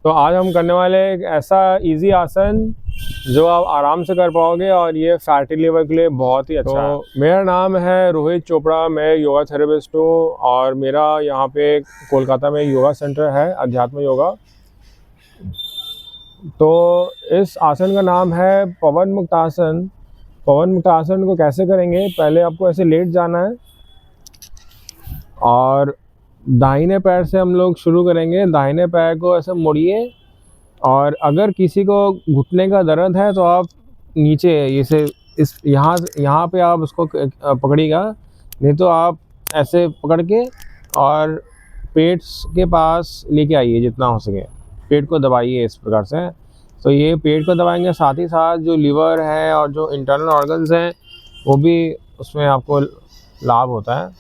तो आज हम करने वाले एक ऐसा इजी आसन जो आप आराम से कर पाओगे और ये फैटी लिवर के लिए बहुत ही अच्छा है। मेरा नाम है रोहित चोपड़ा, मैं योगा थेरेपिस्ट हूँ और मेरा यहाँ पे कोलकाता में योगा सेंटर है, अध्यात्म योगा। तो इस आसन का नाम है पवन मुक्त आसन। पवन मुक्त आसन को कैसे करेंगे, पहले आपको ऐसे लेट जाना है और दाहिने पैर से हम लोग शुरू करेंगे। दाहिने पैर को ऐसे मोड़िए और अगर किसी को घुटने का दर्द है तो आप नीचे इसे इस यहाँ पे आप उसको पकड़िएगा, नहीं तो आप ऐसे पकड़ के और पेट के पास लेके आइए, जितना हो सके पेट को दबाइए इस प्रकार से। तो ये पेट को दबाएंगे, साथ ही साथ जो लिवर है और जो इंटरनल ऑर्गन्स हैं वो भी उसमें आपको लाभ होता है।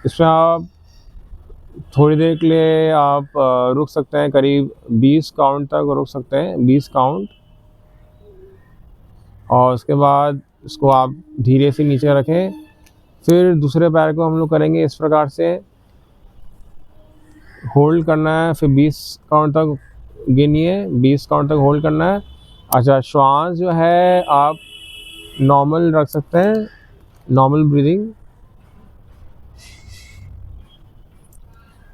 इसमें आप थोड़ी देर के लिए आप रुक सकते हैं, करीब 20 काउंट तक रुक सकते हैं, 20 काउंट। और उसके बाद इसको आप धीरे से नीचे रखें। फिर दूसरे पैर को हम लोग करेंगे इस प्रकार से, होल्ड करना है, फिर 20 काउंट तक गिनिए, 20 काउंट तक होल्ड करना है। अच्छा, श्वास जो है आप नॉर्मल रख सकते हैं, नॉर्मल ब्रीदिंग।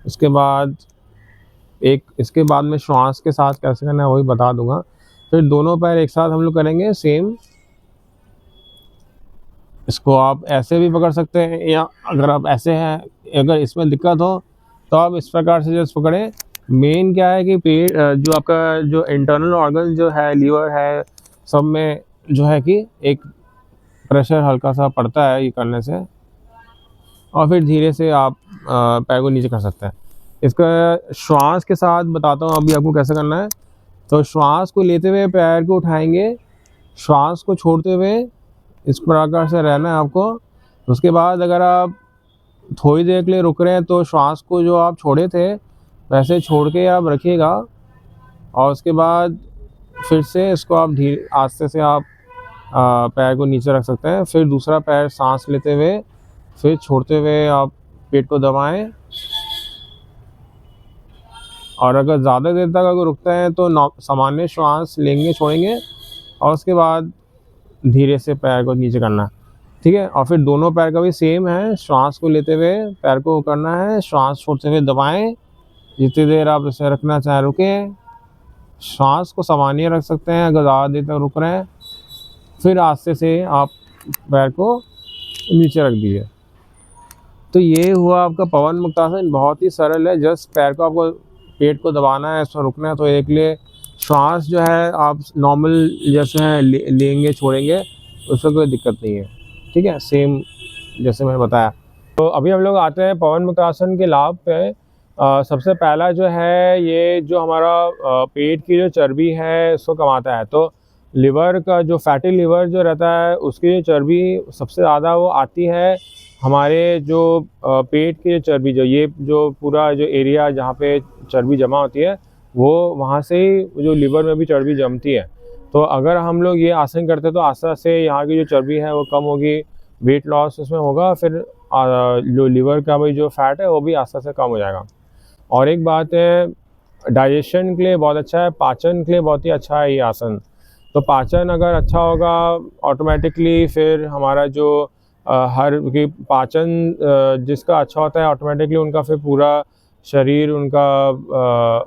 उसके बाद इसके बाद में श्वास के साथ कैसे करना है वही बता दूंगा। फिर दोनों पैर एक साथ हम लोग करेंगे सेम। इसको आप ऐसे भी पकड़ सकते हैं, या अगर आप ऐसे हैं, अगर इसमें दिक्कत हो तो आप इस प्रकार से जस्ट पकड़ें। मेन क्या है कि पेट जो आपका जो इंटरनल ऑर्गन जो है, लीवर है, सब में जो है कि एक प्रेशर हल्का सा पड़ता है ये करने से। और फिर धीरे से आप पैर को नीचे कर सकते हैं। इसका श्वास के साथ बताता हूँ अभी आपको कैसे करना है। तो श्वास को लेते हुए पैर को उठाएंगे, श्वास को छोड़ते हुए इस प्रकार से रहना है आपको। उसके बाद अगर आप थोड़ी देर के लिए रुक रहे हैं तो श्वास को जो आप छोड़े थे वैसे छोड़ के आप रखिएगा। और उसके बाद फिर से इसको आप धीरे आस्ते से आप पैर को नीचे रख सकते हैं। फिर दूसरा पैर सांस लेते हुए फिर छोड़ते हुए आप पेट को दबाएं। और अगर ज़्यादा देर तक अगर रुकते हैं तो सामान्य श्वास लेंगे, छोड़ेंगे और उसके बाद धीरे से पैर को नीचे करना है, ठीक है। और फिर दोनों पैर का भी सेम है, श्वास को लेते हुए पैर को करना है, श्वास छोड़ते हुए दबाएं। जितनी देर आप इसे रखना चाहें रुकें। श्वास को सामान्य रख सकते हैं अगर ज़्यादा देर तक रुक रहे हैं। फिर आस्ते से आप पैर को नीचे रख दीजिए। तो ये हुआ आपका पवन मुक्त आसन। बहुत ही सरल है, जस्ट पैर को आपको पेट को दबाना है, इसमें रुकना है। तो एक लिए श्वास जो है आप नॉर्मल जैसे है लेंगे, छोड़ेंगे, उसमें कोई दिक्कत नहीं है, ठीक है, सेम जैसे मैंने बताया। तो अभी हम लोग आते हैं पवन मुक्त आसन के लाभ पे। सबसे पहला जो है, ये जो हमारा पेट की जो चर्बी है इसको कमाता है। तो लिवर का जो फैटी लिवर जो रहता है उसकी जो चर्बी सबसे ज़्यादा वो आती है हमारे जो पेट की जो चर्बी, जो ये जो पूरा जो एरिया जहाँ पे चर्बी जमा होती है वो वहाँ से ही जो लिवर में भी चर्बी जमती है। तो अगर हम लोग ये आसन करते हैं तो आस्ते आस्ते यहाँ की जो चर्बी है वो कम होगी, वेट लॉस उसमें होगा, फिर जो लिवर का भी जो फैट है वो भी आस्ते आस्ते कम हो जाएगा। और एक बात है, डाइजेशन के लिए बहुत अच्छा है, पाचन के लिए बहुत ही अच्छा है ये आसन। तो पाचन अगर अच्छा होगा ऑटोमेटिकली, फिर हमारा जो हर की पाचन जिसका अच्छा होता है ऑटोमेटिकली उनका फिर पूरा शरीर उनका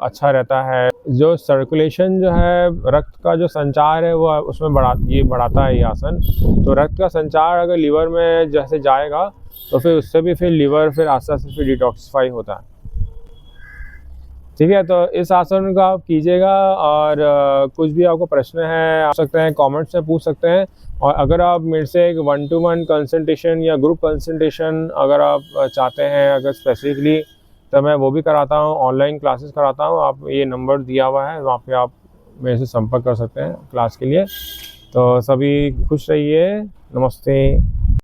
अच्छा रहता है। जो सर्कुलेशन जो है, रक्त का जो संचार है वो उसमें बढ़ाता है ये आसन। तो रक्त का संचार अगर लीवर में जैसे जाएगा तो फिर उससे भी फिर लीवर फिर आस्ते आस्ते फिर डिटॉक्सिफाई होता है, ठीक है। तो इस आसन को आप कीजिएगा और कुछ भी आपको प्रश्न है आ सकते हैं, कमेंट्स में पूछ सकते हैं। और अगर आप मेरे से एक 1-to-1 कंसल्टेशन या ग्रुप कंसल्टेशन अगर आप चाहते हैं अगर स्पेसिफिकली, तो मैं वो भी कराता हूँ, ऑनलाइन क्लासेस कराता हूँ। आप ये नंबर दिया हुआ है, वहाँ पे आप मेरे से संपर्क कर सकते हैं क्लास के लिए। तो सभी खुश रहिए, नमस्ते।